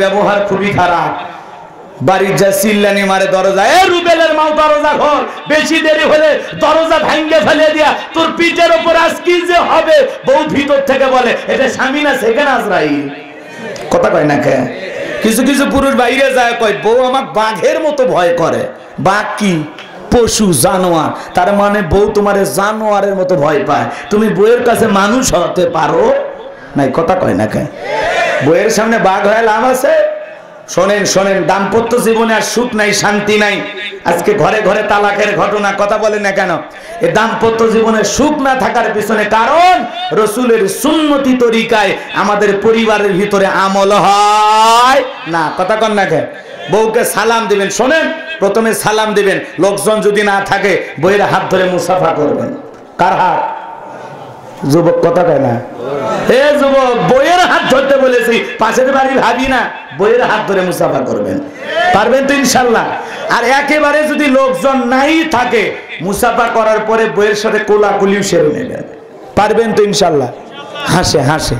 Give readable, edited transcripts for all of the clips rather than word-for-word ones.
ব্যবহার খুবই খারাপ। বাড়ির যা চিল্লানি মারে দরজা, এ রুবেলের মাও দরজা খোল, বেশি দেরি হলে দরজা ভাঙ্গে ফেলে দিয়া তোর পিঠের উপর আজ কি যে হবে। বউ ভিতর থেকে বলে এটা স্বামী না সেখানে আজরাইল। কথা কয় না কে? কিছু কিছু পুরুষ বাইরে যায় কয় বউ আমার বাঘের মতো ভয় করে। বাঘ কি? পশু, জানোয়ার। তার মানে বউ তোমার জানোয়ারের মতো ভয় পায়। তুমি বউয়ের কাছে মানুষ হতে পারো নাই? কথা কয় না কে? বউয়ের সামনে বাঘ হয়ে লাভ আছে? শোনেন শোনেন, দাম্পত্য জীবনে আর সুখ নাই, শান্তি নাই। আজকে ঘরে ঘরে তালাকের ঘটনা। কথা বলেন না কেন? এই দাম্পত্য জীবনে সুখ না থাকার পিছনে কারণ রসুলের সুন্নতি তরিকায় আমাদের পরিবারের ভিতরে আমল হয় না। কথা কন না কে? বউকে সালাম দিবেন, শোনেন, প্রথমে সালাম দিবেন। লোকজন যদি না থাকে বউয়ের হাত ধরে মুসাফা করবেন। কার হাত? যুবক কথা কয় না? হে যুবক, বইয়ের হাত ধরতে বলেছি, পাশের বাড়ি ভাবি না, বইয়ের হাত ধরে মুসাফা করবেন। পারবেন তো ইনশাল্লাহ? আর একেবারে যদি লোকজন নাই থাকে, মুসাফা করার পরে বইয়ের সাথে কোলাকুলিও সেরে নেবেন। পারবেন তো ইনশাল্লাহ? হাসে হাসে,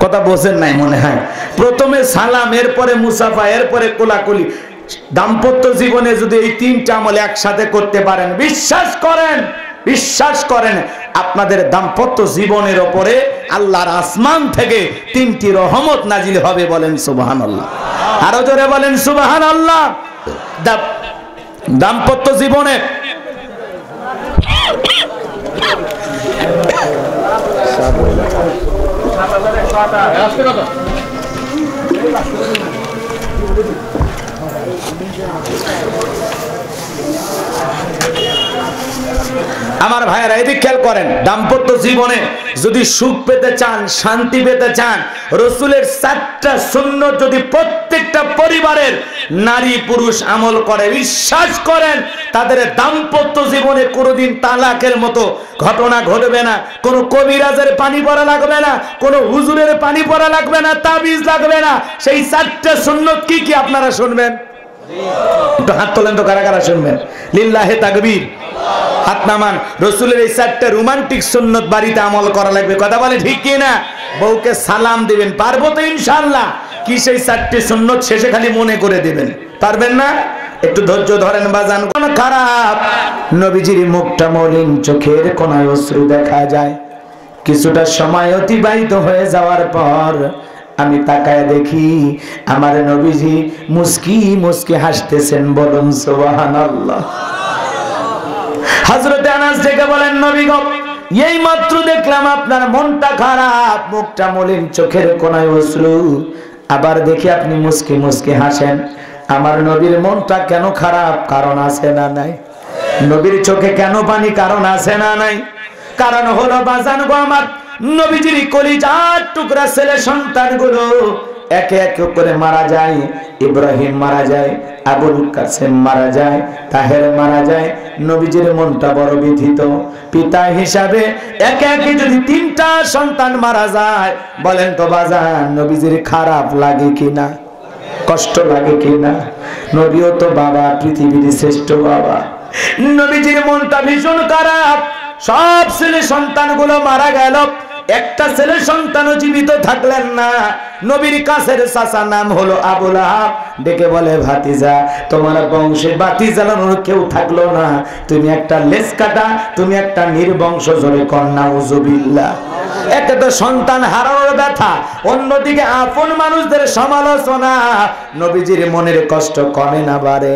কথা বোঝেন নাই মনে হয়। প্রথমে সালাম, এরপরে মুসাফা, এরপরে কোলাকুলি। দাম্পত্য জীবনে যদি এই তিনটা আমল একসাথে করতে পারেন, বিশ্বাস করেন, বিশ্বাস করেন, আপনাদের দাম্পত্য জীবনের উপরে আল্লাহর আসমান থেকে 3টি রহমত নাজিল হবে। বলেন সুবহানাল্লাহ। আরো জোরে বলেন সুবহানাল্লাহ। দাম্পত্য জীবনে আমার ভাইয়েরা এদিকে খেয়াল করেন, দাম্পত্য জীবনে যদি সুখ পেতে চান, শান্তি পেতে চান, রসুলের 4টা সুন্নাত যদি প্রত্যেকটা পরিবারের নারী পুরুষ আমল করে, বিশ্বাস করেন তাদের দাম্পত্য জীবনে কোনোদিন তালাকের মতো ঘটনা ঘটবে না। কোনো কবিরাজের পানি পড়া লাগবে না, কোনো হুজুরের পানি পড়া লাগবে না, তাবিজ লাগবে না। সেই 4টা সুন্নাত কি কি আপনারা শুনবেন? একটু হাত তোলেন তো, কারা কারা শুনবেন? লিল্লাহে তাকবীর। হাত নামান। রসুলের এই 4টা রোমান্টিক সুন্নাত বাড়িতে আমল করা লাগবে। কথা বলে ঠিক কি না? বউকে সালাম দিবেন, পারবো তো ইনশাআল্লাহ? কি সেই 4টি সুন্নাত শেষে খালি মনে করে দিবেন? পারবেন না? একটু ধৈর্য ধরেন বাজান। কোন খারাপ নবীজির মুখটা মলিন, চোখের কোনায় অশ্রু দেখা যায়। কিছুটা সময় অতিবাহিত হয়ে যাওয়ার পর আমি তাকায় দেখি আমার নবীজি মুস্কি মুস্কি হাসতেছেন। বলুন সুবহানাল্লাহ। হযরত আনাস ডেকে বলেন, নবী গো, এই মাত্র দেখলাম আপনার মনটা খারাপ, মুখটা মলিন, চোখের কোনায় অশ্রু, আবার দেখি আপনি মুস্কি মুস্কি হাসেন। আমার নবীর মনটা কেন খারাপ? কারণ আছে না নাই? নবীর চোখে কেন পানি? কারণ আছে না নাই? কারণ হলো বাজান গো, আমার নবীজির কলিজার টুকরা ছেলে সন্তানগুলো একে একে করে মারা যায়। ইব্রাহিম মারা যায়, আবুল কাসেম মারা যায়, তাহের মারা যায়। নবীজির মনটা বড় ব্যথিত। পিতা হিসাবে একে একে যদি 3টা সন্তান মারা যায়, বলেন তো বাজান নবীজির খারাপ লাগে কিনা? কষ্ট লাগে কিনা? নবীও তো বাবা, পৃথিবীর শ্রেষ্ঠ বাবা। নবীজির মনটা ভীষণ খারাপ। সব ছেলে সন্তানগুলো মারা গেল, একটা ছেলে সন্তানও জীবিত থাকলেন না। নবীর কাছের চাচা নাম হলো আবু লাহাব, ডেকে বলে, ভাতিজা, তোমার বংশে বাতি জ্বালানোর কেউ থাকলো না, তুমি একটা লেজ কাটা, তুমি একটা নির্বংশ। জোরে কন্যা উযুবিল্লাহ। একে তো সন্তান হারানোর ব্যথা, অন্যদিকে আপন মানুষদের সমালোচনা। নবীজির মনের কষ্ট কমে না বাড়ে?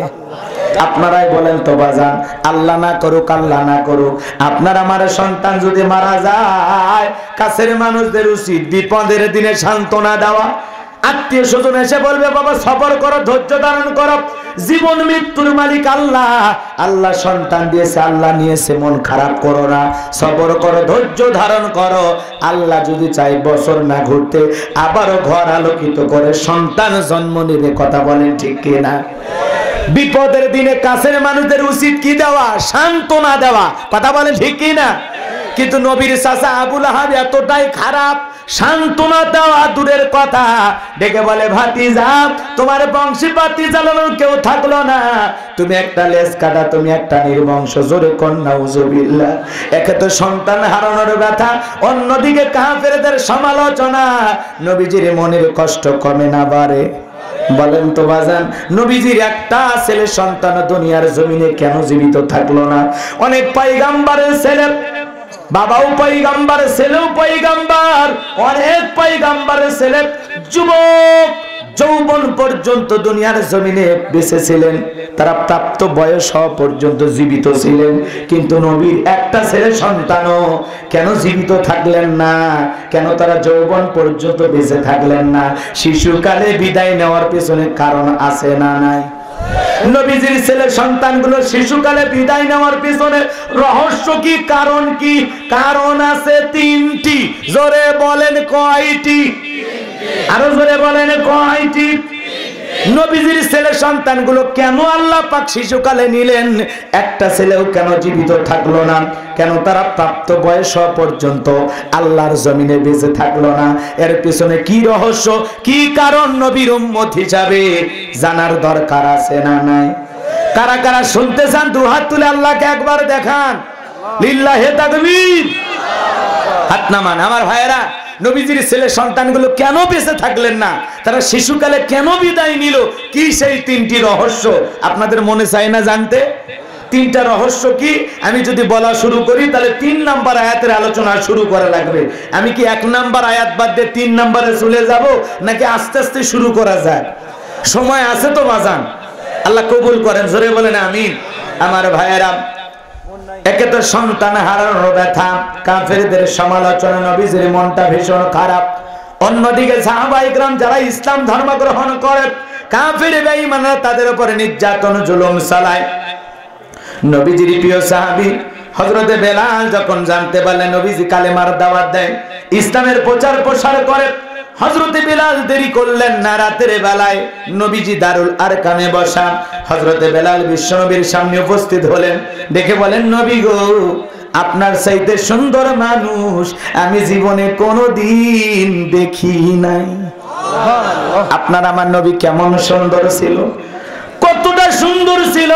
আপনারাই বলেন তো বাজান, আল্লাহ না করুক, আল্লাহ না করুক, আপনার আমার সন্তান যদি মারা যায়, কাছের মানুষদের উচিত বিপদের দিনে সান্ত্বনা দেওয়া। আত্মীয় স্বজন এসে বলবে, বাবা সবর করো, ধৈর্য ধারণ করো, জীবন মৃত্যুর মালিক আল্লাহ, আল্লাহ সন্তান দিয়েছে, আল্লাহ নিয়েছে, মন খারাপ করো না, সবর করো, ধৈর্য ধারণ করো। আল্লাহ যদি চাই বছর না ঘুরতে আবারও ঘর আলোকিত করে সন্তান জন্ম নেবে। কথা বলেন ঠিক কিনা? বিপদের দিনে কাছের মানুষদের উচিত কি দেওয়া? সান্ত্বনা দেওয়া। কথা বলেন ঠিক কিনা? কিন্তু নবীর চাচা আবু লাহাব এতটাই খারাপ, সান্ত্বনা দেওয়া দূরের কথা, ডেকে বলে ভাতিজা তোমার বংশী পাতি জ্বালানোর কেউ থাকলো না, তুমি একটা লেজ কাটা, তুমি একটা নির্বংশ। জোরে কন্যা উজুবিল্লাহ। একে তো সন্তান হারানোর ব্যথা, অন্যদিকে কাফেরদের সমালোচনা। নবীজির মনের কষ্ট কমে না বাড়ে? বলেন তো বাজান, নবীজির একটা ছেলে সন্তান দুনিয়ার জমিনে কেন জীবিত থাকলো না? অনেক পয়গম্বরের ছেলে, বাবাও পয়গম্বর, ছেলেও পয়গম্বর, অনেক পয়গম্বরের ছেলে যুবক যৌবন পর্যন্ত দুনিয়ার জমিনে বেঁচে ছিলেন, তারা প্রাপ্ত বয়স হওয়া পর্যন্ত জীবিত ছিলেন, কিন্তু নবীর একটা ছেলে সন্তানও কেন জীবিত থাকলেন না? কেন তারা যৌবন পর্যন্ত বেঁচে থাকলেন না? শিশুকালে বিদায় নেওয়ার পেছনে কারণ আছে না নাই? নবীজির ছেলে সন্তানগুলো শিশুকালে বিদায় নেওয়ার পিছনে রহস্য কি, কারণ কি? কারণ আছে তিনটি। জোরে বলেন কয়টি? আরো জোরে বলেন কয়টি? নবীজির ছেলে সন্তানগুলো কেন আল্লাহ পাক শিশুকালে নিলেন? একটা ছেলেও কেন জীবিত থাকলো না? কেন তারা প্রাপ্ত বয়স হওয়া পর্যন্ত আল্লাহর জমিনে বেঁচে থাকলো না? এর পিছনে কি রহস্য, কি কারণ নবীর উম্মত হিসাবে জানার দরকার আছে না নাই? কারা কারা শুনতে চান দুহাত তুলে আল্লাহকে একবার দেখান। লিল্লাহে তাকবীর। হাত নামান আমার ভাইয়েরা। নবীজির ছেলে সন্তানগুলো কেন বেঁচে থাকলেন না? তারা শিশুকালে কেন বিদায় নিল? কি সেই তিনটি রহস্য আপনাদের মনে চায় না জানতে? তিনটা রহস্য কি? আমি যদি বলা শুরু করি তাহলে 3 নাম্বার আয়াতের আলোচনা শুরু করা লাগবে। আমি কি 1 নাম্বার আয়াত বাদ দিয়ে 3 নাম্বারে চলে যাব, নাকি আস্তে আস্তে শুরু করা যায়? সময় আছে তো বাজান? আল্লাহ কবুল করেন, জোরে বলেন আমিন। আমার ভাইয়েরা, একে তো সন্তান হারানোর ব্যথা, কাফেরদের সমালোচনা, নবীজির মনটা ভীষণ খারাপ। অন্যদিকে সাহাবায়ে কেরাম যারা ইসলাম ধর্ম গ্রহণ করে, কাফের বেঈমানরা তাদের উপরে নির্যাতন জুলুম চালায়। নবীজির প্রিয় সাহাবী হযরতে বেলাল যখন জানতে পারলেন নবীজি কালেমার দাওয়াত দেয়, ইসলামের প্রচার প্রসার করে, হযরতে বেলাল দেরি করলেন না। রাতের বেলায় নবীজি দারুল আরকামে বসা, হযরতে বেলাল বিশ্বনবীর সামনে উপস্থিত হলেন। দেখে বলেন, নবী গো, আপনার চাইতে সুন্দর মানুষ আমি জীবনে কোনোদিন দেখি নাই। আপনার আমার নবী কেমন সুন্দর ছিল, কতটা সুন্দর ছিল!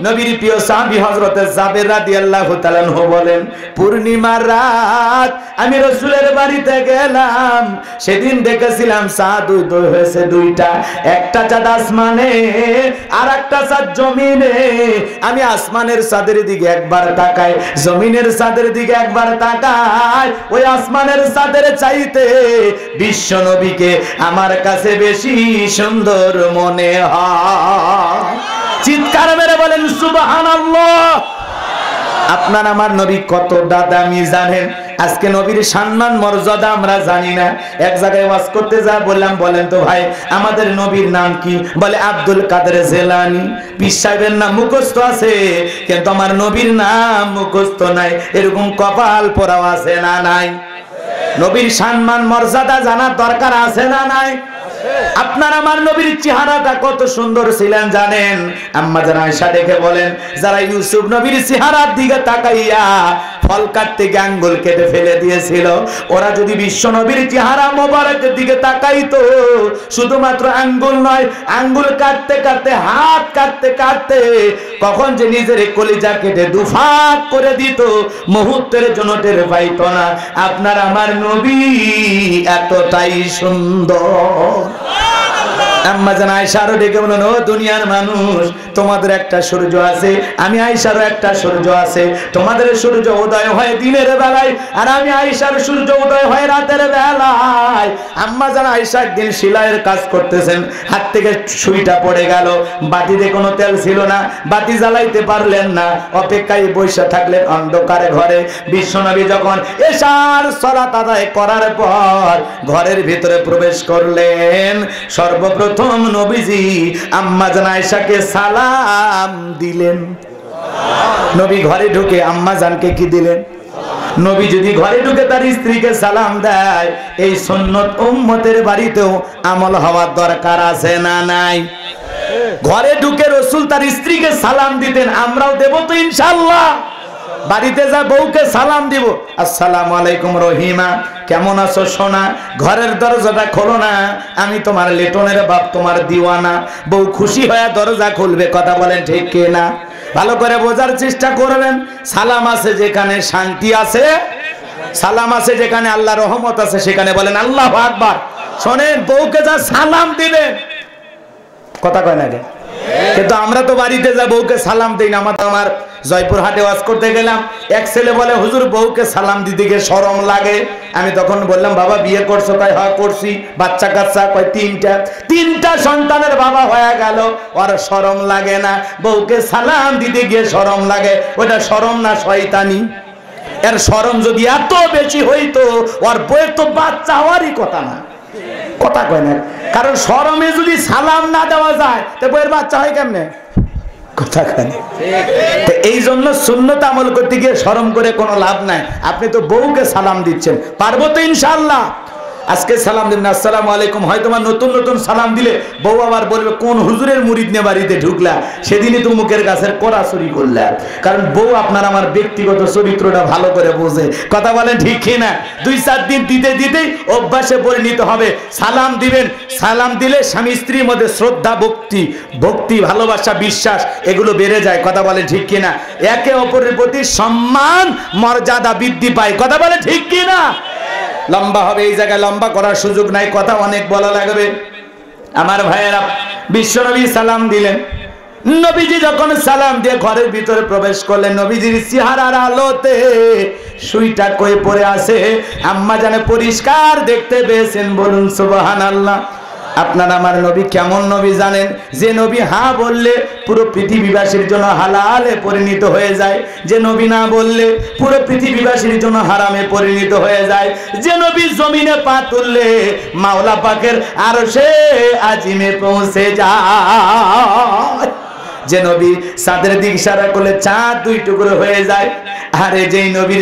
নবীর প্রিয় সাহাবী হযরতে জাবের রাদিয়াল্লাহু তাআলা আনহু বলেন, পূর্ণিমার রাত আমি রাসূলের বাড়িতে গেলাম, সেদিন দেখেছিলাম চাঁদ উদয় হয়েছে দুইটা, একটা চাঁদ আসমানে আর একটা চাঁদ জমিনে। আমি আসমানের চাঁদের দিকে একবার তাকাই, জমিনের চাঁদের দিকে একবার তাকাই, ওই আসমানের চাঁদের চাইতে বিশ্ব নবীকে আমার কাছে বেশি সুন্দর মনে হয়। চিৎকার মেরে বলেন সুবহানাল্লাহ। আপনার আমার নবী কতটা দামি জানেন? আজকে নবীর সম্মান মর্যাদা আমরা জানি না। এক জায়গায় ওয়াজ করতে যা বললাম, বলেন তো ভাই আমাদের নবীর নাম কি? বলে আব্দুল কাদের জিলানী। পীর সাহেবের নাম মুখস্থ আছে, কিন্তু আমার নবীর নাম মুখস্থ নাই। এরকম কপাল পোড়াও আছে না নাই? নবীর সম্মান মর্যাদা জানার দরকার আছে না নাই? আপনার আমার নবীর চেহারাটা কত সুন্দর ছিলেন জানেন? আম্মা জান আয়েশা দেখে বলেন, যারা ইউসুফ নবীর চেহারার দিকে তাকাইয়া ফল কাটতে গিয়ে আঙ্গুল কেটে ফেলে দিয়েছিল, ওরা যদি বিশ্ব নবীর চেহারা মোবারকের দিকে তাকাইতো, শুধুমাত্র আঙ্গুল নয়, আঙ্গুল কাটতে কাটতে, হাত কাটতে কাটতে কখন যে নিজের কলিজা কেটে দুফাক করে দিত, মুহূর্তের জন্য টের পাইতো না। আপনার আমার নবী এতটাই সুন্দর। আম্মা জান আয়েশারও ডেকে বলেন, ও দুনিয়ার মানুষ, তোমাদের একটা সূর্য আছে, আমি আয়েশারও একটা সূর্য আছে। তোমাদের সূর্য উদয় হয় দিনের বেলায়, আর আমি আয়েশার সূর্য উদয় হয় রাতের বেলায়। আম্মা জান আয়েশা একদিন সেলাইয়ের কাজ করতেছেন, হাত থেকে সুইটা পড়ে গেল, বাটিতে কোনো তেল ছিল না, বাতি জ্বালাইতে পারলেন না, অপেক্ষায় বসে থাকলেন অন্ধকারে ঘরে। বিশ্বনবী যখন এশার সালাত আদায় করার পর ঘরের ভিতরে প্রবেশ করলেন, সর্বপ্রথম নবীজি আম্মা জান আয়েশাকে সালাম দিলেন। নবী ঘরে ঢুকে আম্মা জানকে কি দিলেন? নবী যদি ঘরে ঢুকে তার স্ত্রীকে সালাম দেয়, এই সুন্নত উম্মতের বাড়িতেও আমল হওয়ার দরকার আছে না নাই? ঘরে ঢুকে রাসূল তার স্ত্রীকে সালাম দিতেন, আমরাও দেব তো ইনশাআল্লাহ। বাড়িতে যা বউকে সালাম দিব, আসসালামু আলাইকুম রহিমা, কেমন আছো সোনা, ঘরের দরজাটা খোলো না, আমি তোমার লিটনের বাপ, তোমার দিওয়ানা। বউ খুশি হয়ে দরজা খুলবে, কথা বলেন ঠিক কি না? ভালো করে বোঝার চেষ্টা করবেন। সালাম আছে যেখানে শান্তি আছে, সালাম আছে যেখানে আল্লাহ রহমত আছে, সেখানে বলেন আল্লাহু আকবার। শোনেন, বউকে যা সালাম দিবেন, কথা কয় না, কিন্তু আমরা তো বাড়িতে যা বউকে সালাম দিই না। আমার জয়পুর হাটে ওয়াজ করতে গেলাম, এক ছেলে বলে হুজুর বউকে সালাম দিতে গিয়ে শরম লাগে। আমি তখন বললাম বাবা বিয়ে করছো? কয় হ্যাঁ করছি। বাচ্চা কাচ্চা? কয় তিনটা সন্তানের বাবা হয়ে গেল, ওর শরম লাগে না? বউকে সালাম দিতে গিয়ে শরম লাগে, ওটা শরম না শয়তানি? এর শরম যদি এত বেশি হইতো, ওর বউয়ের তো বাচ্চা হওয়ারই কথা না, কথা কয় না। কারণ শরমে যদি সালাম না দেওয়া যায়, তো বউয়ের বাচ্চা হয় কেমনে, কথা কয় না। এই জন্য সুন্নত আমল করতে গিয়ে শরম করে কোনো লাভ নাই। আপনি তো বউকে সালাম দিচ্ছেন, পারবো তো ইনশাআল্লাহ। আজকে সালাম দিবেন আসসালামু আলাইকুম, হয়তো নতুন নতুন সালাম দিলে বউ আবার বলবে কোন হুজুরের মুরিদ নিয়ে বাড়িতে ঢুকলা, সেদিনই তো মুখের গাছের কড়া চুরি করলা। কারণ বউ আপনার আমার ব্যক্তিগত চরিত্রটা ভালো করে বোঝে, কথা বলেন ঠিক কিনা? 2-4 দিন দিতে দিতেই অভ্যাসে পরিণত হবে। সালাম দিবেন, সালাম দিলে স্বামী স্ত্রীর মধ্যে শ্রদ্ধা, ভক্তি, ভালোবাসা, বিশ্বাস এগুলো বেড়ে যায়, কথা বলেন ঠিক কিনা? একে অপরের প্রতি সম্মান, মর্যাদা বৃদ্ধি পায়, কথা বলেন ঠিক কিনা? লম্বা হবে, এই জায়গায় লম্বা করার সুযোগ নাই, কথা অনেক বলা লাগবে। আমার ভাইয়েরা, বিশ্বনবী সালাম দিলেন। নবীজি যখন সালাম দিয়ে ঘরের ভিতরে প্রবেশ করলেন, নবীজির চেহারার আলোতে সুইটা কই পড়ে আছে আম্মা জানে পরিষ্কার দেখতে পেয়েছেন, বলুন সুবহানাল্লাহ। আপনারা আমার নবী কেমন নবী জানেন? যে নবী হ্যাঁ বললে পুরো পৃথিবীবাসীর জন্য হালালে পরিণত হয়ে যায়, যে নবী না বললে পুরো পৃথিবীবাসীর জন্য হারামে পরিণত হয়ে যায়, যে নবী জমিনে পা তুললে মাওলা পাকের আরশে আজিমে পৌঁছে যায়, যে নবী চাঁদের দিক ইশারা করলে চাঁদ 2 টুকরো হয়ে যায়। আরে যেই নবীর